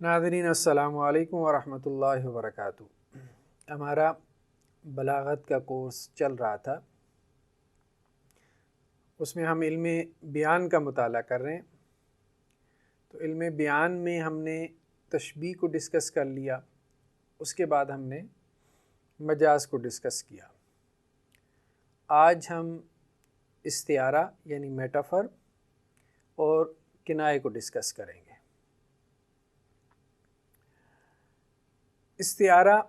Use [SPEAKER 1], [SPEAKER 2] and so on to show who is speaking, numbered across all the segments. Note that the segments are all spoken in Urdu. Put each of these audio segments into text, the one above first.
[SPEAKER 1] ناظرین السلام علیکم ورحمۃ اللہ وبرکاتہ۔ ہمارا بلاغت کا کورس چل رہا تھا، اس میں ہم علم بیان کا مطالعہ کر رہے ہیں۔ تو علم بیان میں ہم نے تشبیہ کو ڈسکس کر لیا، اس کے بعد ہم نے مجاز کو ڈسکس کیا۔ آج ہم استعارہ یعنی میٹافر اور کنایے کو ڈسکس کریں گے۔ استعارہ،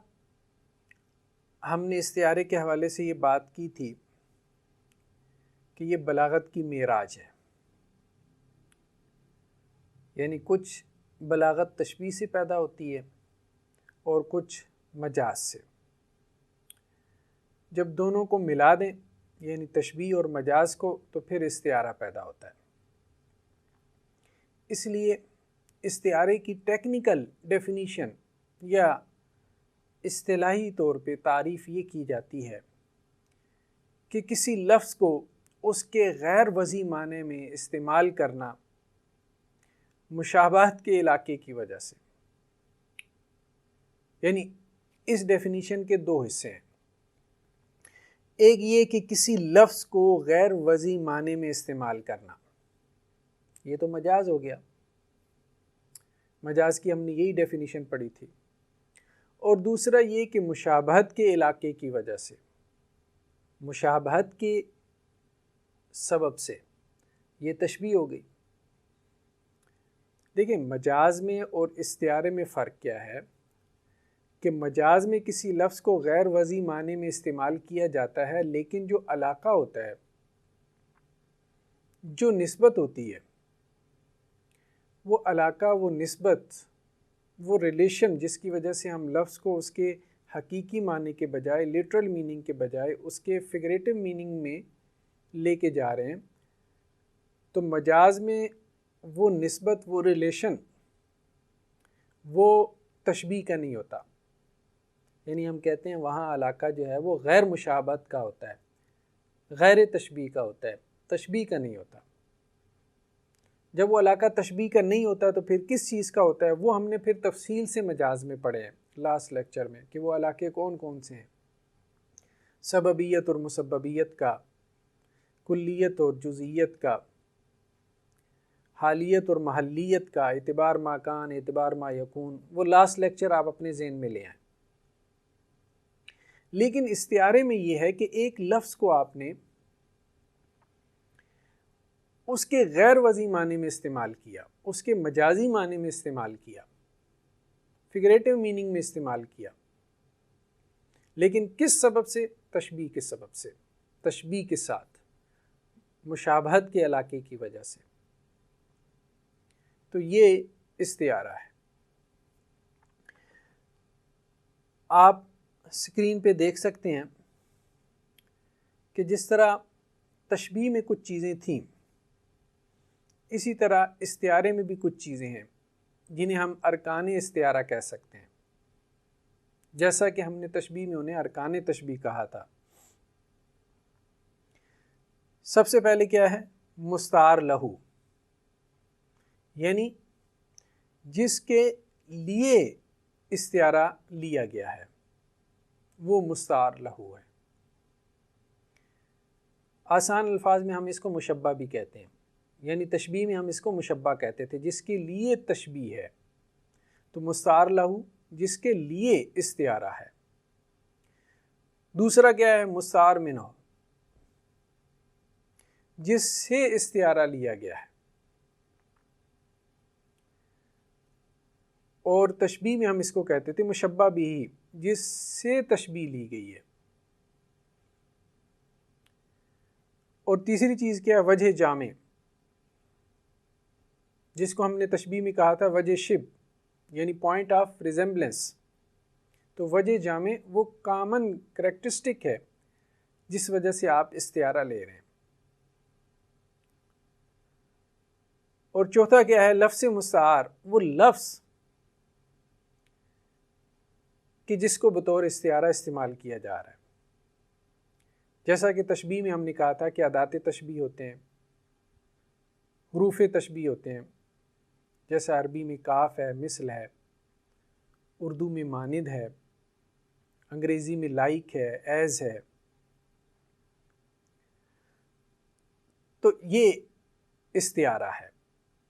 [SPEAKER 1] ہم نے استعارے کے حوالے سے یہ بات کی تھی کہ یہ بلاغت کی معراج ہے، یعنی کچھ بلاغت تشبیہ سے پیدا ہوتی ہے اور کچھ مجاز سے۔ جب دونوں کو ملا دیں یعنی تشبیہ اور مجاز کو، تو پھر استعارہ پیدا ہوتا ہے۔ اس لیے استعارے کی ٹیکنیکل ڈیفینیشن یا اصطلاحی طور پہ تعریف یہ کی جاتی ہے کہ کسی لفظ کو اس کے غیر وضعی معنی میں استعمال کرنا مشابہت کے علاقے کی وجہ سے۔ یعنی اس ڈیفینیشن کے دو حصے ہیں، ایک یہ کہ کسی لفظ کو غیر وضعی معنی میں استعمال کرنا، یہ تو مجاز ہو گیا، مجاز کی ہم نے یہی ڈیفینیشن پڑھی تھی۔ اور دوسرا یہ کہ مشابہت کے علاقے کی وجہ سے، مشابہت کے سبب سے یہ تشبیہ ہو گئی۔ دیکھیں، مجاز میں اور استعارے میں فرق کیا ہے کہ مجاز میں کسی لفظ کو غیر وضعی معنی میں استعمال کیا جاتا ہے، لیکن جو علاقہ ہوتا ہے، جو نسبت ہوتی ہے، وہ علاقہ، وہ نسبت، وہ ریلیشن جس کی وجہ سے ہم لفظ کو اس کے حقیقی معنی کے بجائے، لٹرل میننگ کے بجائے اس کے فگریٹو میننگ میں لے کے جا رہے ہیں، تو مجاز میں وہ نسبت، وہ ریلیشن، وہ تشبیہ کا نہیں ہوتا۔ یعنی ہم کہتے ہیں وہاں علاقہ جو ہے وہ غیر مشابہت کا ہوتا ہے، غیر تشبیہ کا ہوتا ہے، تشبیہ کا نہیں ہوتا۔ جب وہ علاقہ تشبیہ کا نہیں ہوتا تو پھر کس چیز کا ہوتا ہے؟ وہ ہم نے پھر تفصیل سے مجاز میں پڑھے ہیں لاسٹ لیکچر میں، کہ وہ علاقے کون کون سے ہیں۔ سببیت اور مسببیت کا، کلیت اور جزئیت کا، حالیت اور محلیت کا، اعتبار ما کان، اعتبار ما یکون، وہ لاسٹ لیکچر آپ اپنے ذہن میں لے آئیں۔ لیکن استعارے میں یہ ہے کہ ایک لفظ کو آپ نے اس کے غیر وضعی معنی میں استعمال کیا، اس کے مجازی معنی میں استعمال کیا، فگریٹو میننگ میں استعمال کیا، لیکن کس سبب سے؟ تشبیہ کے سبب سے، تشبیہ کے ساتھ، مشابہت کے علاقے کی وجہ سے۔ تو یہ استعارہ ہے۔ آپ اسکرین پہ دیکھ سکتے ہیں کہ جس طرح تشبیہ میں کچھ چیزیں تھیں، اسی طرح استعارے میں بھی کچھ چیزیں ہیں جنہیں ہم ارکان استعارہ کہہ سکتے ہیں، جیسا کہ ہم نے تشبیہ میں انہیں ارکان تشبیہ کہا تھا۔ سب سے پہلے کیا ہے؟ مستعار لہو، یعنی جس کے لیے استعارہ لیا گیا ہے وہ مستعار لہو ہے۔ آسان الفاظ میں ہم اس کو مشبہ بھی کہتے ہیں، یعنی تشبیہ میں ہم اس کو مشبہ کہتے تھے، جس کے لیے تشبیہ ہے۔ تو مستعار لہو، جس کے لیے استعارہ ہے۔ دوسرا کیا ہے؟ مستعار منہ، جس سے استعارہ لیا گیا ہے۔ اور تشبیہ میں ہم اس کو کہتے تھے مشبہ بھی، جس سے تشبیہ لی گئی ہے۔ اور تیسری چیز کیا ہے؟ وجہ جامع، جس کو ہم نے تشبیہ میں کہا تھا وجہ شبہ، یعنی پوائنٹ آف ریزمبلنس۔ تو وجہ جامع وہ کامن کریکٹرسٹک ہے جس وجہ سے آپ استعارہ لے رہے ہیں۔ اور چوتھا کیا ہے؟ لفظ مستعار، وہ لفظ کہ جس کو بطور استعارہ استعمال کیا جا رہا ہے۔ جیسا کہ تشبیہ میں ہم نے کہا تھا کہ ادات تشبیہ ہوتے ہیں، حروف تشبیہ ہوتے ہیں، جیسے عربی میں کاف ہے، مثل ہے، اردو میں مانند ہے، انگریزی میں لائک ہے، ایز ہے. تو یہ استعارہ ہے.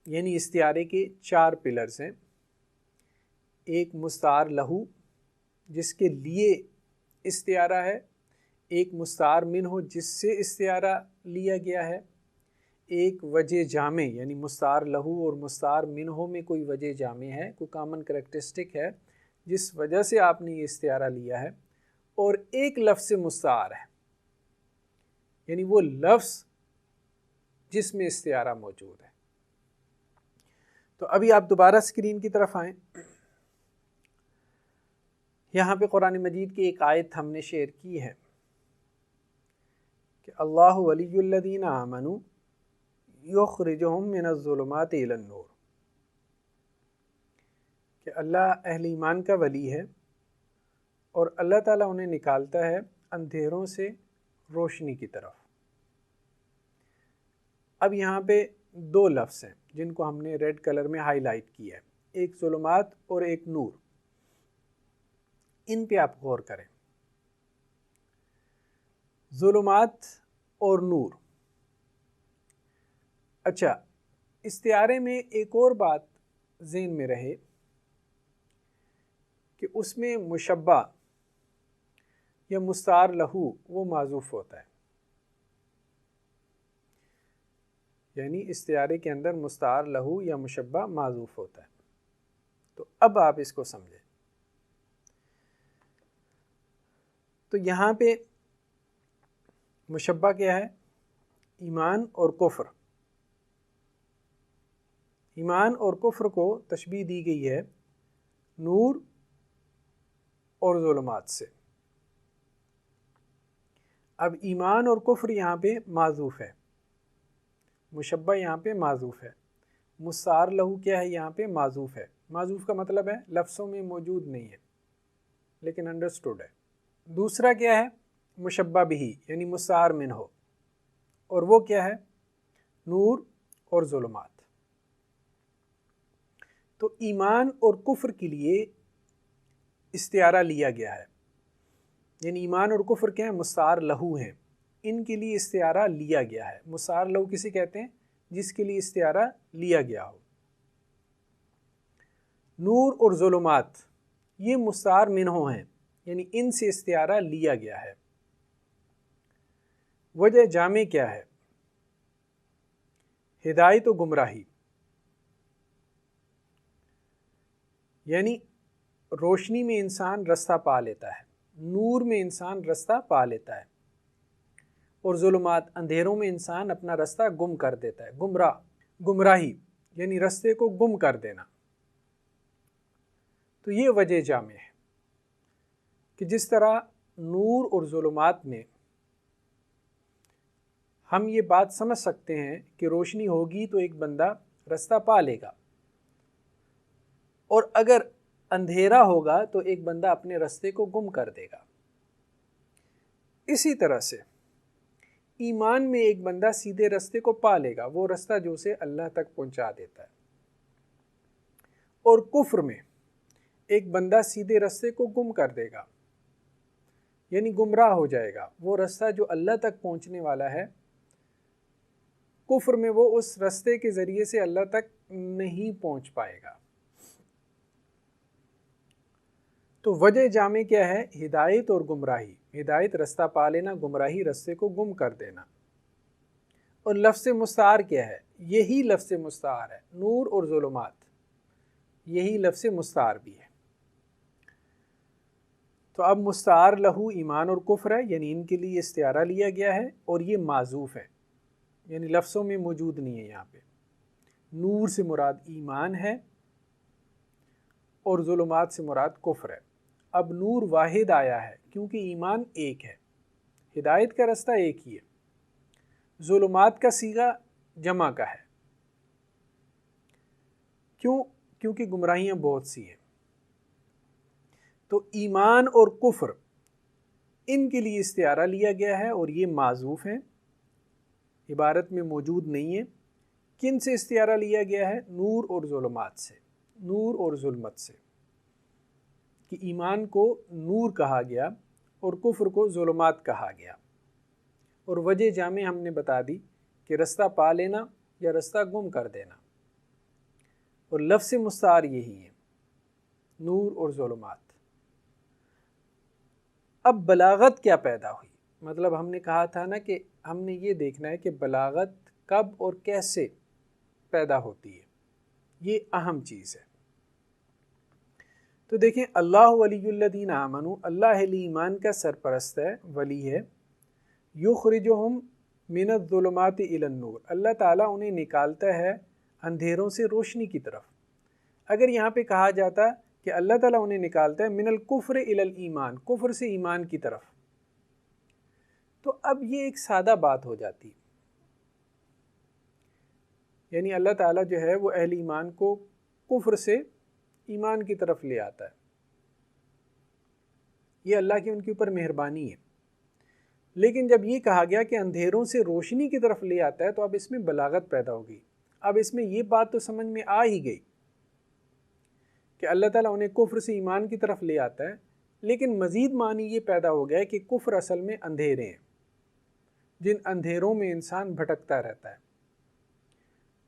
[SPEAKER 1] یعنی استعارے کے 4 پلرز ہیں. ایک مستعار لہو جس کے لیے استعارہ ہے، ایک مستعار منہ جس سے استعارہ لیا گیا ہے، ایک وجہ جامع یعنی مستعار لہو اور مستعار منہ میں کوئی وجہ جامع ہے، کوئی کامن کریکٹرسٹک ہے جس وجہ سے آپ نے یہ استعارہ لیا ہے، اور ایک لفظ مستعار ہے یعنی وہ لفظ جس میں استعارہ موجود ہے. تو ابھی آپ دوبارہ اسکرین کی طرف آئیں. یہاں پہ قرآن مجید کی ایک آیت ہم نے شیئر کی ہے کہ اللہ ولی الذین آمنوا یخرجہم من الظلمات الی النور، کہ اللہ اہل ایمان کا ولی ہے اور اللہ تعالیٰ انہیں نکالتا ہے اندھیروں سے روشنی کی طرف. اب یہاں پہ 2 لفظ ہیں جن کو ہم نے ریڈ کلر میں ہائی لائٹ کیا ہے، ایک ظلمات اور ایک نور. ان پہ آپ غور کریں. ظلمات اور نور. اچھا، استعارے میں ایک اور بات ذہن میں رہے کہ اس میں مشبہ یا مستعار لہو وہ معذوف ہوتا ہے. یعنی استعارے کے اندر مستعار لہو یا مشبہ معذوف ہوتا ہے. تو اب آپ اس کو سمجھیں. تو یہاں پہ مشبہ کیا ہے؟ ایمان اور کفر. ایمان اور کفر کو تشبیہ دی گئی ہے نور اور ظلمات سے. اب ایمان اور کفر یہاں پہ معذوف ہے، مشبہ یہاں پہ معذوف ہے. مستعار لہو کیا ہے؟ یہاں پہ معذوف ہے. معذوف کا مطلب ہے لفظوں میں موجود نہیں ہے لیکن انڈرسٹوڈ ہے. دوسرا کیا ہے؟ مشبہ بھی یعنی مستعار منہ، اور وہ کیا ہے؟ نور اور ظلمات. تو ایمان اور کفر کے لیے استعارہ لیا گیا ہے. یعنی ایمان اور کفر کیا ہے؟ مستعار لہو ہیں. ان کے لیے استعارہ لیا گیا ہے. مستعار لہو کسے کہتے ہیں؟ جس کے لیے استعارہ لیا گیا ہو. نور اور ظلمات یہ مستعار منہ ہیں، یعنی ان سے استعارہ لیا گیا ہے. وجہ جامع کیا ہے؟ ہدایت و گمراہی. یعنی روشنی میں انسان رستہ پا لیتا ہے، نور میں انسان رستہ پا لیتا ہے، اور ظلمات اندھیروں میں انسان اپنا رستہ گم کر دیتا ہے. گمراہی یعنی رستے کو گم کر دینا. تو یہ وجہ جامع ہے کہ جس طرح نور اور ظلمات میں ہم یہ بات سمجھ سکتے ہیں کہ روشنی ہوگی تو ایک بندہ رستہ پا لے گا، اور اگر اندھیرا ہوگا تو ایک بندہ اپنے رستے کو گم کر دے گا. اسی طرح سے ایمان میں ایک بندہ سیدھے رستے کو پا لے گا، وہ رستہ جو اسے اللہ تک پہنچا دیتا ہے. اور کفر میں ایک بندہ سیدھے رستے کو گم کر دے گا، یعنی گمراہ ہو جائے گا. وہ رستہ جو اللہ تک پہنچنے والا ہے، کفر میں وہ اس رستے کے ذریعے سے اللہ تک نہیں پہنچ پائے گا. تو وجہ جامع کیا ہے؟ ہدایت اور گمراہی. ہدایت رستہ پا لینا، گمراہی رستے کو گم کر دینا. اور لفظ مستعار کیا ہے؟ یہی لفظ مستعار ہے. نور اور ظلمات یہی لفظ مستعار بھی ہے. تو اب مستعار لہو ایمان اور کفر ہے، یعنی ان کے لیے استعارہ لیا گیا ہے اور یہ معذوف ہے، یعنی لفظوں میں موجود نہیں ہے. یہاں پہ نور سے مراد ایمان ہے اور ظلمات سے مراد کفر ہے. اب نور واحد آیا ہے کیونکہ ایمان ایک ہے، ہدایت کا رستہ ایک ہی ہے. ظلمات کا صیغہ جمع کا ہے. کیونکہ گمراہیاں بہت سی ہیں. تو ایمان اور کفر ان کے لیے استعارہ لیا گیا ہے اور یہ معذوف ہیں، عبارت میں موجود نہیں ہے. کن سے استعارہ لیا گیا ہے؟ نور اور ظلمات سے، نور اور ظلمت سے. کہ ایمان کو نور کہا گیا اور کفر کو ظلمات کہا گیا، اور وجہ جامع ہم نے بتا دی کہ رستہ پا لینا یا رستہ گم کر دینا، اور لفظ مستعار یہی ہے، نور اور ظلمات۔ اب بلاغت کیا پیدا ہوئی؟ مطلب ہم نے کہا تھا نا کہ ہم نے یہ دیکھنا ہے کہ بلاغت کب اور کیسے پیدا ہوتی ہے، یہ اہم چیز ہے۔ تو دیکھیں، اللہ ولی الذین آمنوا، اللہ اہل ایمان کا سرپرست ہے، ولی ہے، یخرجہم من الظلمات الی النور، اللہ تعالیٰ انہیں نکالتا ہے اندھیروں سے روشنی کی طرف۔ اگر یہاں پہ کہا جاتا کہ اللہ تعالیٰ انہیں نکالتا ہے من الکفر الی الایمان، کفر سے ایمان کی طرف، تو اب یہ ایک سادہ بات ہو جاتی، یعنی اللہ تعالیٰ جو ہے وہ اہل ایمان کو کفر سے ایمان کی طرف لے آتا ہے، یہ اللہ کی ان کے اوپر مہربانی ہے۔ لیکن جب یہ کہا گیا کہ اندھیروں سے روشنی کی طرف لے آتا ہے، تو اب اس میں بلاغت پیدا ہو گئی۔ اب اس میں یہ بات تو سمجھ میں آ ہی گئی کہ اللہ تعالیٰ انہیں کفر سے ایمان کی طرف لے آتا ہے، لیکن مزید معنی یہ پیدا ہو گیا کہ کفر اصل میں اندھیرے ہیں، جن اندھیروں میں انسان بھٹکتا رہتا ہے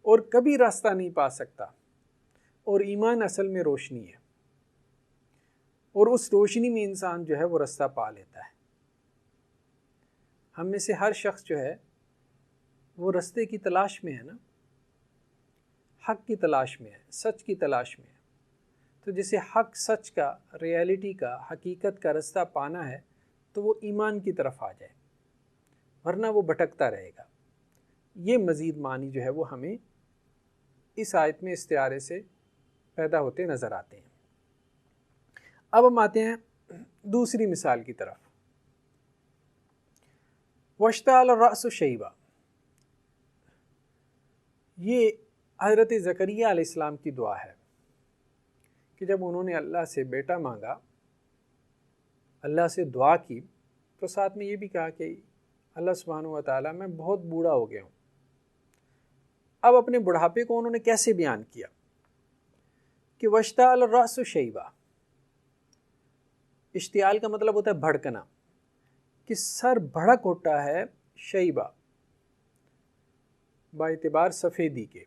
[SPEAKER 1] اور کبھی راستہ نہیں پا سکتا، اور ایمان اصل میں روشنی ہے، اور اس روشنی میں انسان جو ہے وہ راستہ پا لیتا ہے۔ ہم میں سے ہر شخص جو ہے وہ راستے کی تلاش میں ہے نا، حق کی تلاش میں ہے، سچ کی تلاش میں ہے۔ تو جسے حق، سچ کا، ریالٹی کا، حقیقت کا راستہ پانا ہے تو وہ ایمان کی طرف آ جائے، ورنہ وہ بھٹکتا رہے گا۔ یہ مزید معنی جو ہے وہ ہمیں اس آیت میں استعارے سے پیدا ہوتے نظر آتے ہیں۔ اب ہم آتے ہیں دوسری مثال کی طرف، واشتعل الرأس شیبا۔ یہ حضرت زکریا علیہ السلام کی دعا ہے کہ جب انہوں نے اللہ سے بیٹا مانگا، اللہ سے دعا کی، تو ساتھ میں یہ بھی کہا کہ اللہ سبحانہ و تعالیٰ میں بہت بوڑھا ہو گیا ہوں۔ اب اپنے بڑھاپے کو انہوں نے کیسے بیان کیا کہ واشتعل الرأس شیبا۔ اشتعال کا مطلب ہوتا ہے بھڑکنا، کہ سر بھڑک اٹھا ہے، شیبہ با اعتبار سفیدی کے،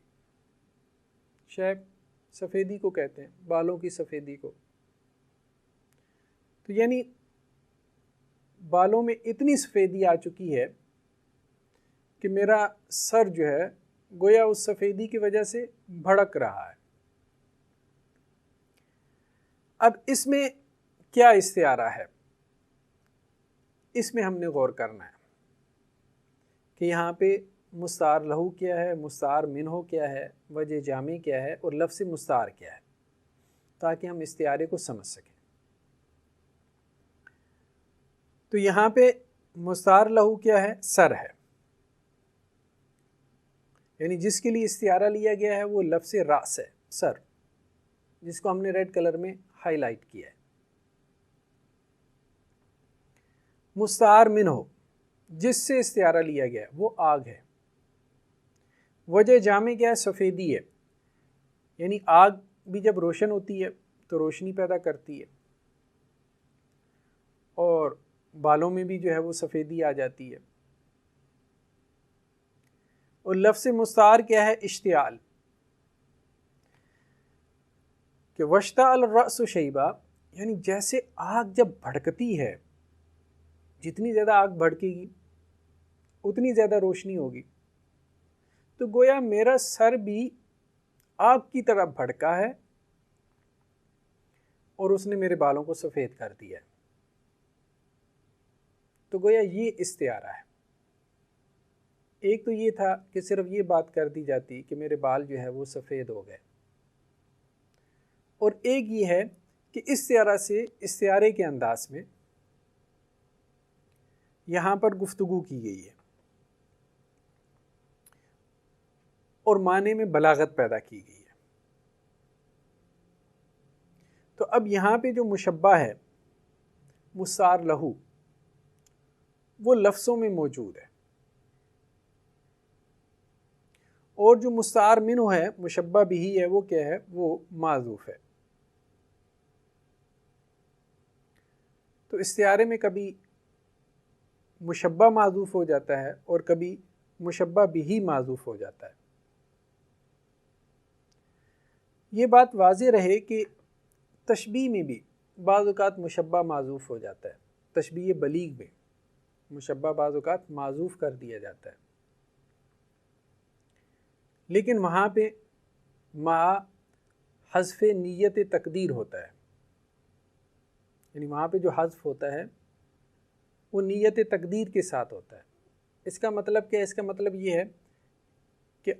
[SPEAKER 1] شیب سفیدی کو کہتے ہیں، بالوں کی سفیدی کو۔ تو یعنی بالوں میں اتنی سفیدی آ چکی ہے کہ میرا سر جو ہے گویا اس سفیدی کی وجہ سے بھڑک رہا ہے۔ اب اس میں کیا استعارہ ہے؟ اس میں ہم نے غور کرنا ہے کہ یہاں پہ مستعار لہو کیا ہے، مستعار منہ کیا ہے، وجہ جامع کیا ہے، اور لفظ مستعار کیا ہے، تاکہ ہم استعارے کو سمجھ سکیں۔ تو یہاں پہ مستعار لہو کیا ہے؟ سر ہے، یعنی جس کے لیے استعارہ لیا گیا ہے وہ لفظ راس ہے، سر، جس کو ہم نے ریڈ کلر میں ہائی لائٹ کیا ہے۔ مستعار منہ جس سے استعارہ لیا گیا ہے وہ آگ ہے۔ وجہ جامع کیا ہے؟ سفیدی ہے، یعنی آگ بھی جب روشن ہوتی ہے تو روشنی پیدا کرتی ہے، اور بالوں میں بھی جو ہے وہ سفیدی آ جاتی ہے۔ اور لفظ مستعار کیا ہے؟ اشتعال، کہ واشتعل الرأس شیبا، یعنی جیسے آگ جب بھڑکتی ہے، جتنی زیادہ آگ بھڑکے گی اتنی زیادہ روشنی ہوگی، تو گویا میرا سر بھی آگ کی طرح بھڑکا ہے اور اس نے میرے بالوں کو سفید کر دیا ہے۔ تو گویا یہ استعارہ ہے۔ ایک تو یہ تھا کہ صرف یہ بات کر دی جاتی کہ میرے بال جو ہے وہ سفید ہو گئے، اور ایک یہ ہے کہ استعارہ سے، استعارے کے انداز میں یہاں پر گفتگو کی گئی ہے اور معنی میں بلاغت پیدا کی گئی ہے۔ تو اب یہاں پہ جو مشبہ ہے مستعار لہو، وہ لفظوں میں موجود ہے، اور جو مستعار منہ ہے، مشبہ بھی ہے، وہ کیا ہے؟ وہ معذوف ہے۔ تو استعارے میں کبھی مشبہ معذوف ہو جاتا ہے اور کبھی مشبہ بھی معذوف ہو جاتا ہے۔ یہ بات واضح رہے کہ تشبیہ میں بھی بعض اوقات مشبہ معذوف ہو جاتا ہے، تشبیہ بلیغ میں مشبہ بعض اوقات معذوف کر دیا جاتا ہے، لیکن وہاں پہ مع حذف نیت تقدیر ہوتا ہے، یعنی وہاں پہ جو حذف ہوتا ہے وہ نیت تقدیر کے ساتھ ہوتا ہے۔ اس کا مطلب کیا ہے؟ اس کا مطلب یہ ہے کہ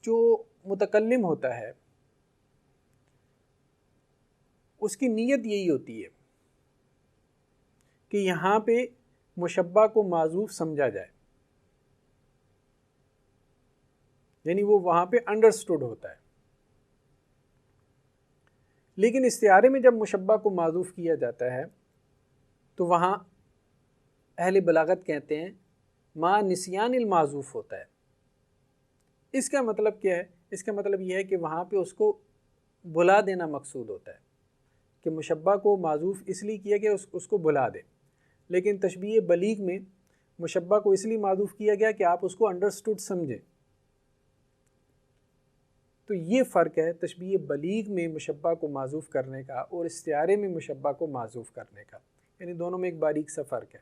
[SPEAKER 1] جو متکلم ہوتا ہے اس کی نیت یہی ہوتی ہے کہ یہاں پہ مشبہ کو معذوف سمجھا جائے، یعنی وہ وہاں پہ انڈرسٹوڈ ہوتا ہے۔ لیکن استعارے میں جب مشبہ کو معذوف کیا جاتا ہے تو وہاں اہل بلاغت کہتے ہیں ما نسیان المعذوف ہوتا ہے۔ اس کا مطلب کیا ہے؟ اس کا مطلب یہ ہے کہ وہاں پہ اس کو بھلا دینا مقصود ہوتا ہے کہ مشبہ کو معذوف اس لیے کیا گیا اس کو بھلا دے، لیکن تشبیہ بلیغ میں مشبہ کو اس لیے معذوف کیا گیا کہ آپ اس کو انڈرسٹوڈ سمجھیں۔ تو یہ فرق ہے تشبیہ بلیغ میں مشبہ کو معذوف کرنے کا اور استعارے میں مشبہ کو معذوف کرنے کا، یعنی دونوں میں ایک باریک سا فرق ہے۔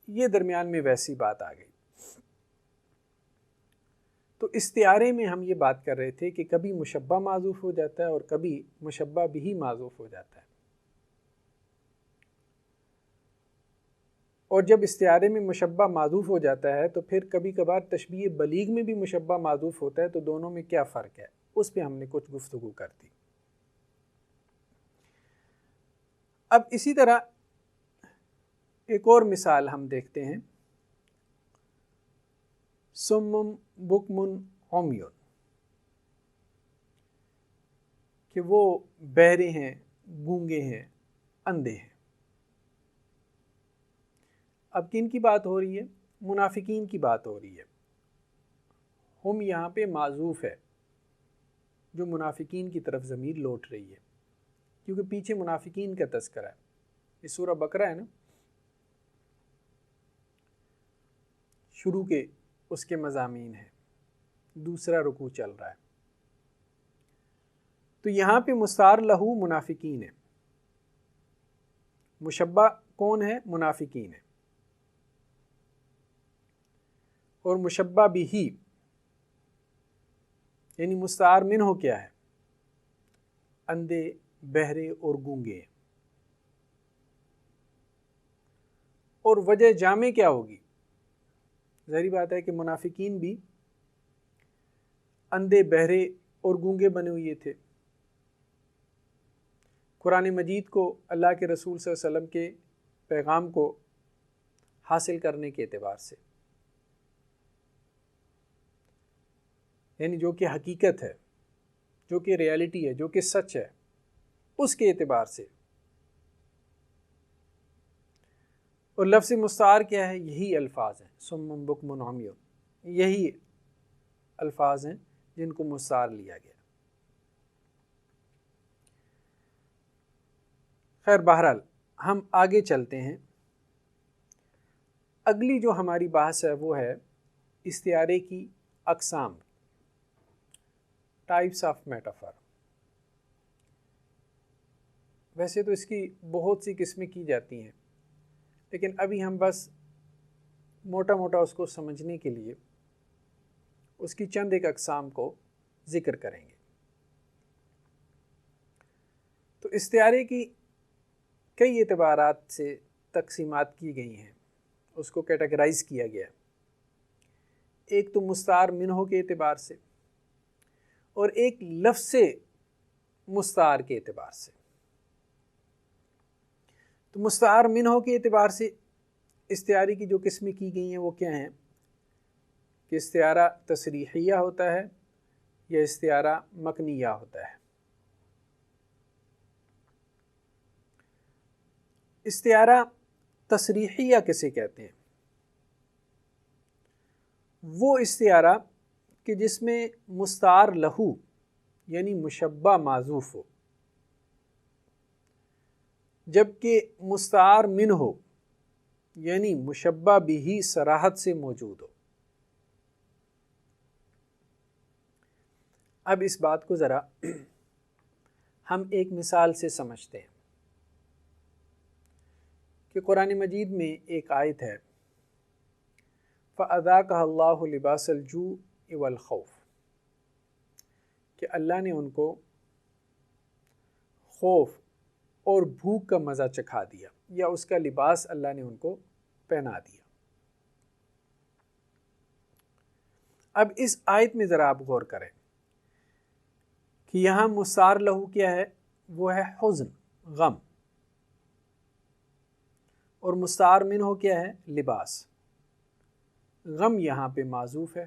[SPEAKER 1] یہ درمیان میں ویسی بات آ گئی۔ تو استعارے میں ہم یہ بات کر رہے تھے کہ کبھی مشبہ معذوف ہو جاتا ہے اور کبھی مشبہ بھی معذوف ہو جاتا ہے، اور جب استعارے میں مشبہ معذوف ہو جاتا ہے تو پھر کبھی کبھار تشبیہ بلیغ میں بھی مشبہ معذوف ہوتا ہے، تو دونوں میں کیا فرق ہے اس پہ ہم نے کچھ گفتگو کر دی۔ اب اسی طرح ایک اور مثال ہم دیکھتے ہیں، سمم بکمن عمیون، کہ وہ بہرے ہیں، گونگے ہیں، اندھے ہیں۔ اب کن کی بات ہو رہی ہے؟ منافقین کی بات ہو رہی ہے۔ ہم یہاں پہ معذوف ہے، جو منافقین کی طرف ضمیر لوٹ رہی ہے، کیونکہ پیچھے منافقین کا تذکرہ ہے۔ یہ سورہ بقرہ ہے نا، شروع کے اس کے مضامین ہیں، دوسرا رکوع چل رہا ہے، تو یہاں پہ مستعار لہو منافقین ہے، مشبہ کون ہے؟ منافقین ہے، اور مشبہ بھی یعنی مستعار منہ کیا ہے؟ اندھے، بہرے اور گونگے۔ اور وجہ جامع کیا ہوگی؟ ظاہری بات ہے کہ منافقین بھی اندھے، بہرے اور گونگے بنے ہوئے تھے۔ قرآن مجید کو اللہ کے رسول صلی اللہ علیہ وسلم کے پیغام کو حاصل کرنے کے اعتبار سے، یعنی جو کہ حقیقت ہے، جو کہ ریالٹی ہے، جو کہ سچ ہے، اس کے اعتبار سے۔ اور لفظ مستعار کیا ہے؟ یہی الفاظ ہیں، سم بکم عمی، یہی الفاظ ہیں جن کو مستعار لیا گیا۔ خیر بہرحال ہم آگے چلتے ہیں۔ اگلی جو ہماری بحث ہے وہ ہے استعارے کی اقسام، ٹائپس آف میٹافر۔ ویسے تو اس کی بہت سی قسمیں کی جاتی ہیں، لیکن ابھی ہم بس موٹا موٹا اس کو سمجھنے کے لیے اس کی چند ایک اقسام کو ذکر کریں گے۔ تو استعارے کی کئی اعتبارات سے تقسیمات کی گئی ہیں، اس کو کیٹیگرائز کیا گیا ہے۔ ایک تو مستعار منہ کے اعتبار سے، اور ایک لفظ مستعار کے اعتبار سے۔ تو مستعار منہ کے اعتبار سے استعارے کی جو قسمیں کی گئی ہیں وہ کیا ہیں کہ استعارہ تصریحیہ ہوتا ہے یا استعارہ مکنیہ ہوتا ہے۔ استعارہ تصریحیہ کسے کہتے ہیں؟ وہ استعارہ کہ جس میں مستعار لہو یعنی مشبہ معذوف ہو، جبکہ مستعار من ہو یعنی مشبہ بھی صراحت سے موجود ہو۔ اب اس بات کو ذرا ہم ایک مثال سے سمجھتے ہیں کہ قرآن مجید میں ایک آیت ہے فَأَذَاقَهَا اللَّهُ لِبَاسَ الْجُوعِ وَالْخَوْفِ، کہ اللہ نے ان کو خوف اور بھوک کا مزہ چکھا دیا، یا اس کا لباس اللہ نے ان کو پہنا دیا۔ اب اس آیت میں ذرا آپ غور کریں کہ یہاں مستعار لہو کیا ہے؟ وہ ہے حزن، غم، اور مستعار منہ کیا ہے؟ لباس۔ غم یہاں پہ معذوف ہے،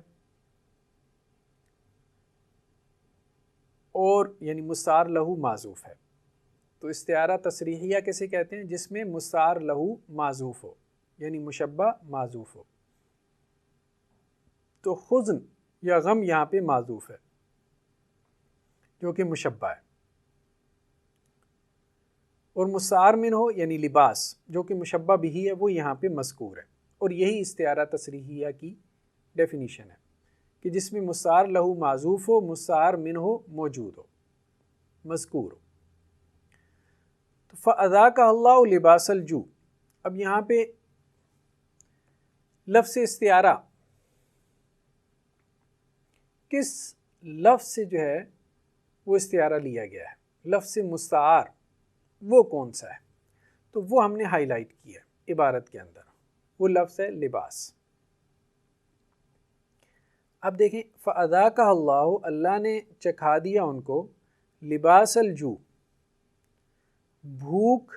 [SPEAKER 1] اور یعنی مستعار لہو معذوف ہے۔ تو استعارہ تصریحیہ کیسے کہتے ہیں؟ جس میں مستعار لہو معذوف ہو یعنی مشبہ معذوف ہو۔ تو حزن یا غم یہاں پہ معذوف ہے جو کہ مشبہ ہے، اور مستعار منہ یعنی لباس جو کہ مشبہ بھی ہے وہ یہاں پہ مذکور ہے۔ اور یہی استعارہ تصریحیہ کی ڈیفینیشن ہے کہ جس میں مستعار لہو معذوف ہو، مستعار منہ موجود ہو، مذکور ہو۔ تو فَأَذَاقَهَا اللَّهُ لِبَاسَ الْجُوعِ، اب یہاں پہ لفظ استعارہ کس لفظ سے جو ہے وہ استعارہ لیا گیا ہے؟ لفظ مستعار وہ کون سا ہے؟ تو وہ ہم نے ہائی لائٹ کیا ہے عبارت کے اندر، وہ لفظ ہے لباس۔ اب دیکھیں فَأَذَاقَهَا اللَّهُ، اللہ نے چکھا دیا ان کو لباس الجوع، بھوک،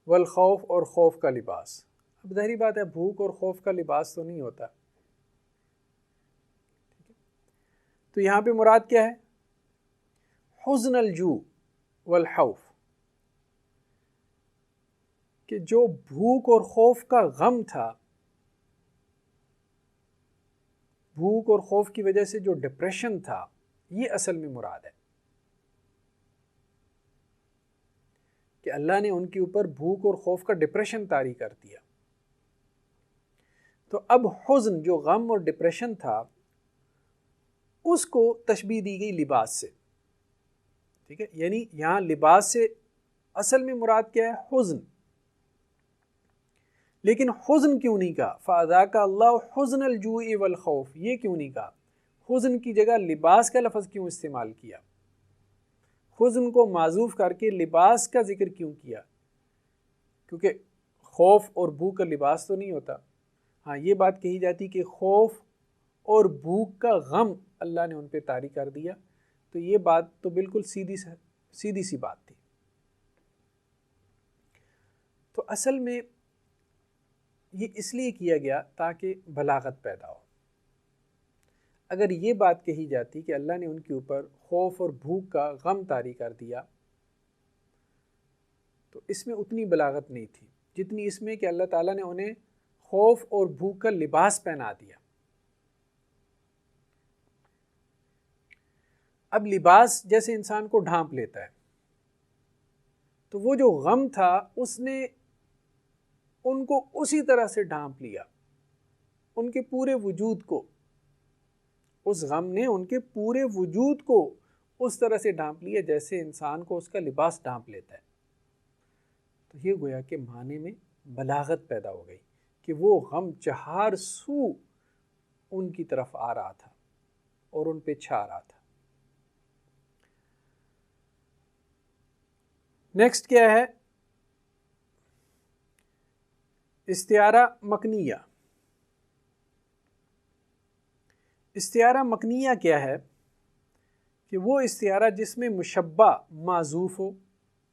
[SPEAKER 1] والخوف، اور خوف کا لباس۔ اب ظاہری بات ہے بھوک اور خوف کا لباس تو نہیں ہوتا، تو یہاں پہ مراد کیا ہے؟ حزن الجوع والخوف، کہ جو بھوک اور خوف کا غم تھا، بھوک اور خوف کی وجہ سے جو ڈپریشن تھا، یہ اصل میں مراد ہے کہ اللہ نے ان کے اوپر بھوک اور خوف کا ڈپریشن طاری کر دیا۔ تو اب حزن جو غم اور ڈپریشن تھا اس کو تشبیہ دی گئی لباس سے، ٹھیک ہے؟ یعنی یہاں لباس سے اصل میں مراد کیا ہے؟ حزن۔ لیکن حزن کیوں نہیں کہا؟ فَأَذَاقَهَا اللَّهُ حُزْنَ الْجُوعِ وَالْخَوْفِ، یہ کیوں نہیں کہا؟ حزن کی جگہ لباس کا لفظ کیوں استعمال کیا؟ حزن کو معذوف کر کے لباس کا ذکر کیوں کیا؟ کیونکہ خوف اور بھوک کا لباس تو نہیں ہوتا۔ ہاں یہ بات کہی جاتی کہ خوف اور بھوک کا غم اللہ نے ان پہ طاری کر دیا، تو یہ بات تو بالکل سیدھی سی بات تھی۔ تو اصل میں یہ اس لیے کیا گیا تاکہ بلاغت پیدا ہو۔ اگر یہ بات کہی جاتی کہ اللہ نے ان کے اوپر خوف اور بھوک کا غم طاری کر دیا تو اس میں اتنی بلاغت نہیں تھی جتنی اس میں کہ اللہ تعالیٰ نے انہیں خوف اور بھوک کا لباس پہنا دیا۔ اب لباس جیسے انسان کو ڈھانپ لیتا ہے، تو وہ جو غم تھا اس نے ان کو اسی طرح سے ڈھانپ لیا، ان کے پورے وجود کو، اس غم نے ان کے پورے وجود کو اس طرح سے ڈھانپ لیا جیسے انسان کو اس کا لباس ڈھانپ لیتا ہے۔ تو یہ گویا کہ معنی میں بلاغت پیدا ہو گئی کہ وہ غم چہار سو ان کی طرف آ رہا تھا اور ان پہ چھا رہا تھا۔ نیکسٹ کیا ہے؟ استعارہ مکنیہ۔ استعارہ مکنیہ کیا ہے؟ کہ وہ استعارہ جس میں مشبہ معذوف ہو،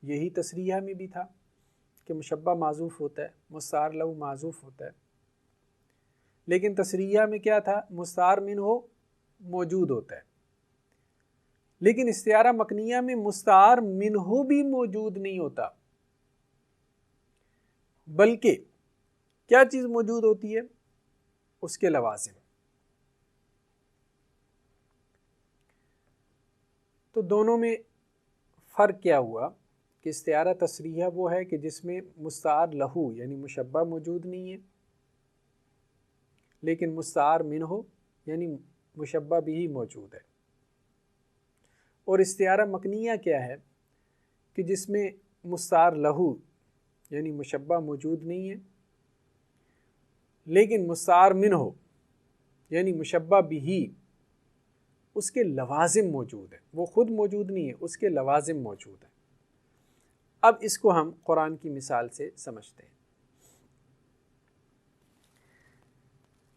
[SPEAKER 1] یہی تصریحہ میں بھی تھا کہ مشبہ معذوف ہوتا ہے، مستعار لہو معذوف ہوتا ہے، لیکن تصریحہ میں کیا تھا؟ مستعار منہ موجود ہوتا ہے۔ لیکن استعارہ مکنیہ میں مستعار منہ بھی موجود نہیں ہوتا، بلکہ کیا چیز موجود ہوتی ہے؟ اس کے لوازم۔ تو دونوں میں فرق کیا ہوا کہ استعارہ تصریحہ وہ ہے کہ جس میں مستعار لہو یعنی مشبہ موجود نہیں ہے، لیکن مستعار منہ یعنی مشبہ بھی موجود ہے۔ اور استعارہ مکنیہ کیا ہے کہ جس میں مستعار لہو یعنی مشبہ موجود نہیں ہے، لیکن مستعار منہ یعنی مشبہ بھی اس کے لوازم موجود ہیں، وہ خود موجود نہیں ہے، اس کے لوازم موجود ہیں۔ اب اس کو ہم قرآن کی مثال سے سمجھتے ہیں۔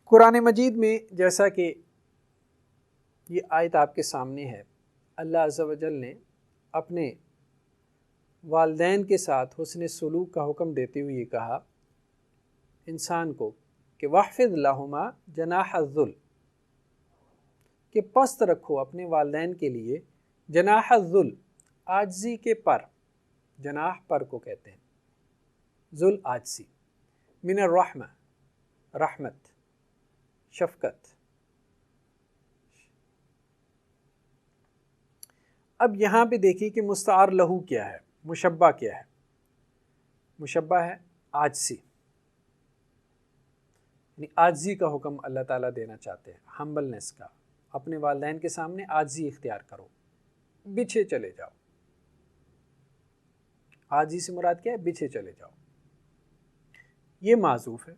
[SPEAKER 1] قرآن مجید میں جیسا کہ یہ آیت آپ کے سامنے ہے، اللہ عز و جل نے اپنے والدین کے ساتھ حسن سلوک کا حکم دیتے ہوئے یہ کہا انسان کو کہ وَاحْفِظْ لَهُمَا جَنَاحَ الذُّلِّ، کہ پست رکھو اپنے والدین کے لیے جناح الذل، عاجزی کے پر، جناح پر کو کہتے ہیں، ذل عاجزی، من الرحمہ رحمت، شفقت۔ اب یہاں پہ دیکھیے کہ مستعار لہو کیا ہے، مشبہ کیا ہے؟ مشبہ ہے عاجزی، یعنی عاجزی کا حکم اللہ تعالیٰ دینا چاہتے ہیں، ہمبلنس کا، اپنے والدین کے سامنے عاجزی اختیار کرو، بچھے چلے جاؤ۔ عاجزی سے مراد کیا ہے؟ بچھے چلے جاؤ، یہ معذوف ہے۔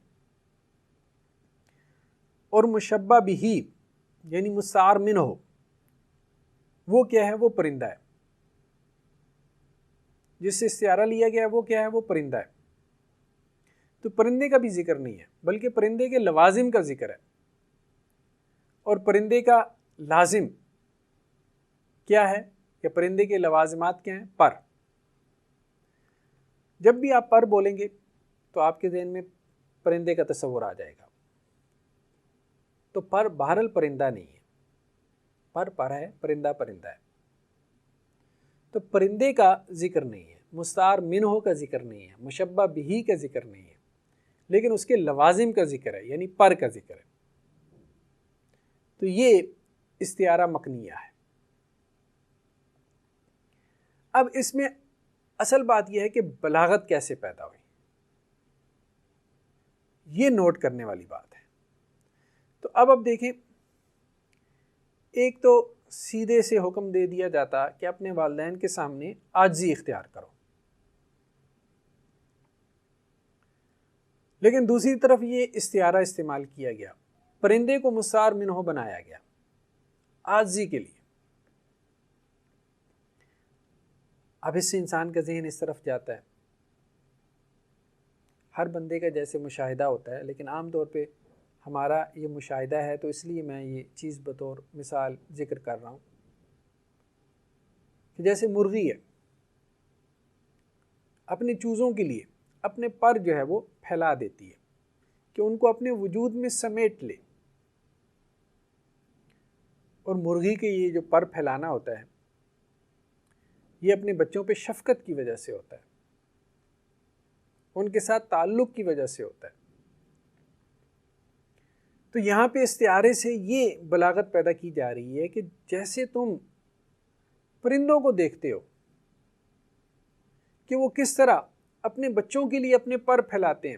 [SPEAKER 1] اور مشبہ بھی یعنی مستعار منہ وہ کیا ہے؟ وہ پرندہ ہے، جس سے استعارہ لیا گیا ہے وہ کیا ہے؟ وہ پرندہ ہے۔ تو پرندے کا بھی ذکر نہیں ہے، بلکہ پرندے کے لوازم کا ذکر ہے۔ اور پرندے کا لازم کیا ہے؟ کہ پرندے کے لوازمات کیا ہیں؟ پر۔ جب بھی آپ پر بولیں گے تو آپ کے ذہن میں پرندے کا تصور آ جائے گا۔ تو پر بہرحال پرندہ نہیں ہے، پر ہے، پرندہ پرندہ ہے۔ تو پرندے کا ذکر نہیں ہے، مستعار منہ کا ذکر نہیں ہے، مشبہ بھی کا ذکر نہیں ہے، لیکن اس کے لوازم کا ذکر ہے، یعنی پر کا ذکر ہے۔ تو یہ استعارہ مکنیہ ہے۔ اب اس میں اصل بات یہ ہے کہ بلاغت کیسے پیدا ہوئی، یہ نوٹ کرنے والی بات ہے۔ تو اب دیکھیں، ایک تو سیدھے سے حکم دے دیا جاتا کہ اپنے والدین کے سامنے عاجزی اختیار کرو، لیکن دوسری طرف یہ استعارہ استعمال کیا گیا، پرندے کو مستعار منہ بنایا گیا عاجزی کے لیے۔ اب اس سے انسان کا ذہن اس طرف جاتا ہے، ہر بندے کا جیسے مشاہدہ ہوتا ہے، لیکن عام طور پہ ہمارا یہ مشاہدہ ہے، تو اس لیے میں یہ چیز بطور مثال ذکر کر رہا ہوں کہ جیسے مرغی ہے، اپنے چوزوں کے لیے اپنے پر جو ہے وہ پھیلا دیتی ہے کہ ان کو اپنے وجود میں سمیٹ لے۔ اور مرغی کے یہ جو پر پھیلانا ہوتا ہے یہ اپنے بچوں پہ شفقت کی وجہ سے ہوتا ہے، ان کے ساتھ تعلق کی وجہ سے ہوتا ہے۔ تو یہاں پہ استعارے سے یہ بلاغت پیدا کی جا رہی ہے کہ جیسے تم پرندوں کو دیکھتے ہو کہ وہ کس طرح اپنے بچوں کے لیے اپنے پر پھیلاتے ہیں،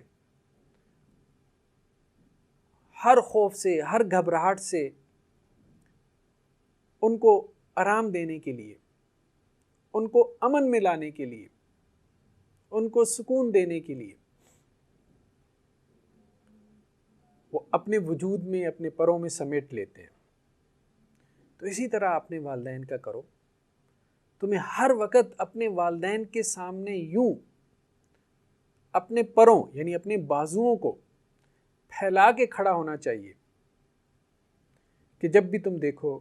[SPEAKER 1] ہر خوف سے، ہر گھبراہٹ سے ان کو آرام دینے کے لیے، ان کو امن میں لانے کے لیے، ان کو سکون دینے کے لیے وہ اپنے وجود میں، اپنے پروں میں سمیٹ لیتے ہیں۔ تو اسی طرح اپنے والدین کا کرو، تمہیں ہر وقت اپنے والدین کے سامنے یوں اپنے پروں یعنی اپنے بازوؤں کو پھیلا کے کھڑا ہونا چاہیے کہ جب بھی تم دیکھو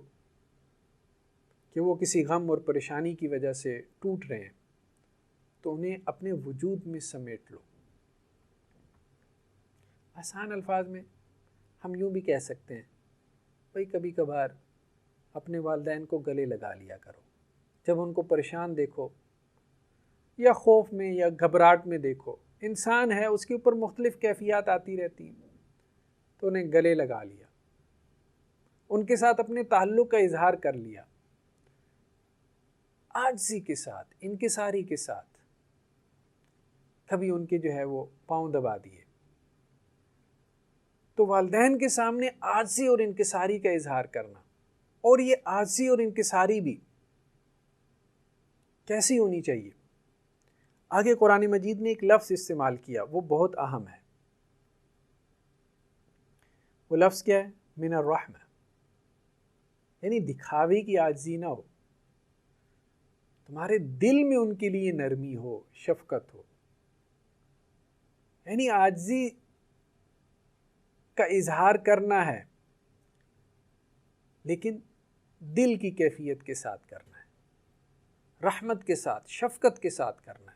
[SPEAKER 1] کہ وہ کسی غم اور پریشانی کی وجہ سے ٹوٹ رہے ہیں تو انہیں اپنے وجود میں سمیٹ لو۔ آسان الفاظ میں ہم یوں بھی کہہ سکتے ہیں، بھئی کبھی کبھار اپنے والدین کو گلے لگا لیا کرو، جب ان کو پریشان دیکھو یا خوف میں یا گھبراہٹ میں دیکھو، انسان ہے، اس کے اوپر مختلف کیفیات آتی رہتی ہیں، تو انہیں گلے لگا لیا، ان کے ساتھ اپنے تعلق کا اظہار کر لیا، عاجزی کے ساتھ، انکساری کے ساتھ، کبھی ان کے جو ہے وہ پاؤں دبا دیے. تو والدین کے سامنے عاجزی اور انکساری کا اظہار کرنا. اور یہ عاجزی اور انکساری بھی کیسی ہونی چاہیے؟ آگے قرآن مجید نے ایک لفظ استعمال کیا، وہ بہت اہم ہے. وہ لفظ کیا ہے؟ من الرحمہ. یعنی دکھاوے کی عاجزی نہ ہو، تمہارے دل میں ان کے لیے نرمی ہو، شفقت ہو. یعنی عاجزی کا اظہار کرنا ہے لیکن دل کی کیفیت کے ساتھ کرنا ہے، رحمت کے ساتھ، شفقت کے ساتھ کرنا ہے.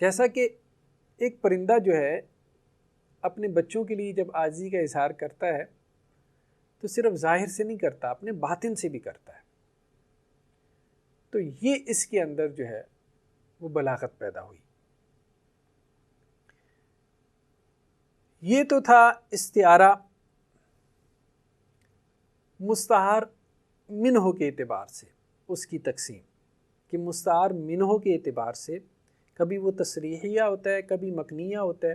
[SPEAKER 1] جیسا کہ ایک پرندہ جو ہے اپنے بچوں کے لیے جب عاجزی کا اظہار کرتا ہے تو صرف ظاہر سے نہیں کرتا، اپنے باطن سے بھی کرتا ہے. تو یہ اس کے اندر جو ہے وہ بلاغت پیدا ہوئی. یہ تو تھا استعارہ مستعار منہ کے اعتبار سے، اس کی تقسیم کہ مستعار منہ کے اعتبار سے کبھی وہ تصریحیہ ہوتا ہے، کبھی مکنیہ ہوتا ہے.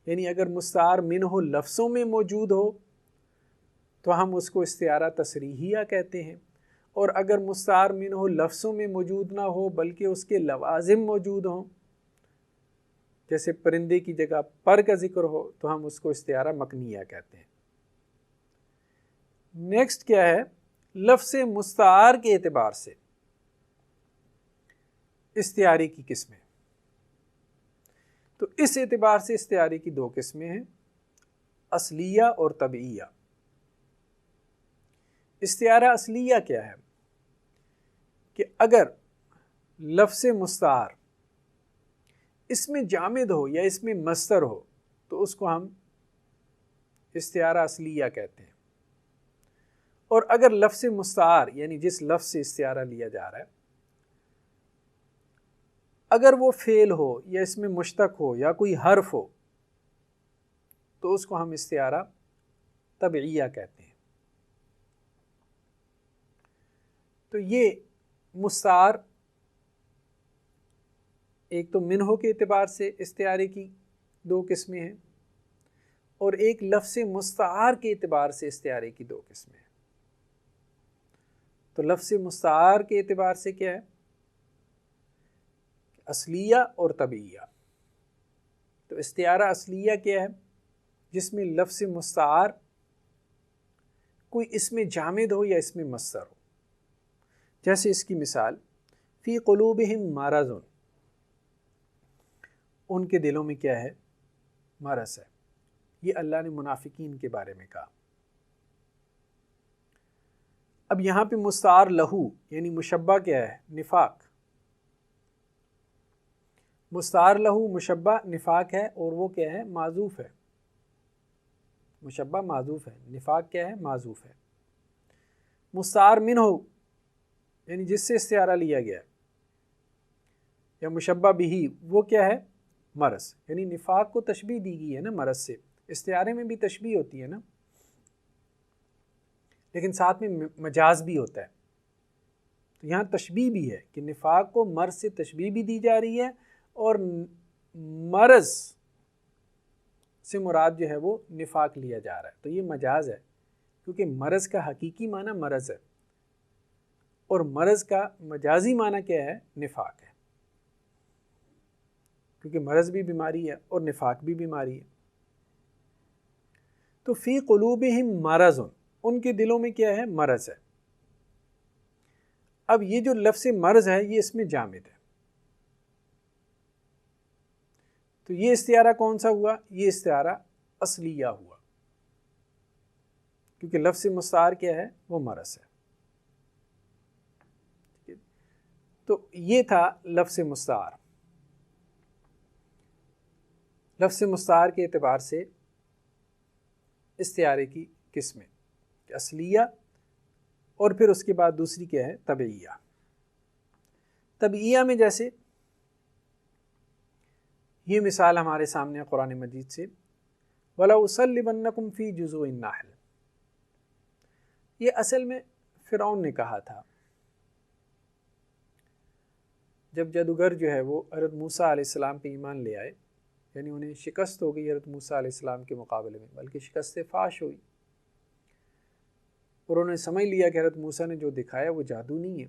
[SPEAKER 1] یعنی اگر مستعار منہ لفظوں میں موجود ہو تو ہم اس کو استعارہ تصریحیہ کہتے ہیں، اور اگر مستعار منہ لفظوں میں موجود نہ ہو بلکہ اس کے لوازم موجود ہوں، جیسے پرندے کی جگہ پر کا ذکر ہو، تو ہم اس کو استعارہ مکنیہ کہتے ہیں. نیکسٹ کیا ہے؟ لفظ مستعار کے اعتبار سے استعارے کی قسمیں. تو اس اعتبار سے استعارے کی دو قسمیں ہیں، اصلیہ اور طبعیہ. استعارہ اصلیہ کیا ہے؟ کہ اگر لفظ مستعار اس میں جامد ہو یا اس میں مصدر ہو تو اس کو ہم استعارہ اصلیہ کہتے ہیں. اور اگر لفظ مستعار یعنی جس لفظ سے استعارہ لیا جا رہا ہے اگر وہ فعل ہو یا اس میں مشتق ہو یا کوئی حرف ہو تو اس کو ہم استعارہ طبعیہ کہتے ہیں. تو یہ مستعار ایک تو منہ کے اعتبار سے استعارے کی دو قسمیں ہیں، اور ایک لفظ مستعار کے اعتبار سے استعارے کی دو قسمیں ہیں. تو لفظ مستعار کے اعتبار سے کیا ہے؟ اصلیہ اور طبعیہ. تو استعارہ اصلیہ کیا ہے؟ جس میں لفظ مستعار کوئی اس میں جامد ہو یا اس میں مصدر ہو. جیسے اس کی مثال فی قلوبہم مرض، ان کے دلوں میں کیا ہے؟ مرض ہے. یہ اللہ نے منافقین کے بارے میں کہا. اب یہاں پہ مستعار لہو یعنی مشبہ کیا ہے؟ نفاق. مستعار لہو مشبہ نفاق ہے، اور وہ کیا ہے؟ معذوف ہے. مشبہ معذوف ہے، نفاق کیا ہے؟ معذوف ہے. مستعار منہ یعنی جس سے استعارہ لیا گیا یا مشبہ بھی، وہ کیا ہے؟ مرض. یعنی نفاق کو تشبیہ دی گئی ہے نا مرض سے. استعارے میں بھی تشبیہ ہوتی ہے نا، لیکن ساتھ میں مجاز بھی ہوتا ہے. تو یہاں تشبیہ بھی ہے کہ نفاق کو مرض سے تشبیہ بھی دی جا رہی ہے، اور مرض سے مراد جو ہے وہ نفاق لیا جا رہا ہے. تو یہ مجاز ہے، کیونکہ مرض کا حقیقی معنی مرض ہے اور مرض کا مجازی معنی کیا ہے؟ نفاق ہے. کیونکہ مرض بھی بیماری ہے اور نفاق بھی بیماری ہے. تو فی قلوبہم مرض، ان کے دلوں میں کیا ہے؟ مرض ہے. اب یہ جو لفظ مرض ہے یہ اس میں جامد ہے. تو یہ استعارہ کون سا ہوا؟ یہ استعارہ اصلیہ ہوا، کیونکہ لفظ مستعار کیا ہے؟ وہ مرض ہے. تو یہ تھا لفظ مستعار. لفظ مستعار کے اعتبار سے استعارے کی قسمیں اصلیہ، اور پھر اس کے بعد دوسری کیا ہے؟ طبعیہ. طبعیہ میں جیسے یہ مثال ہمارے سامنے قرآن مجید سے وَلَأُصَلِّبَنَّكُمْ فِي جُذُوعِ النَّخْلِ، یہ اصل میں فرعون نے کہا تھا جب جادوگر جو ہے وہ حضرت موسیٰ علیہ السلام پہ ایمان لے آئے، یعنی انہیں شکست ہو گئی حضرت موسیٰ علیہ السلام کے مقابلے میں، بلکہ شکست فاش ہوئی، اور انہوں نے سمجھ لیا کہ حضرت موسیٰ نے جو دکھایا وہ جادو نہیں ہے،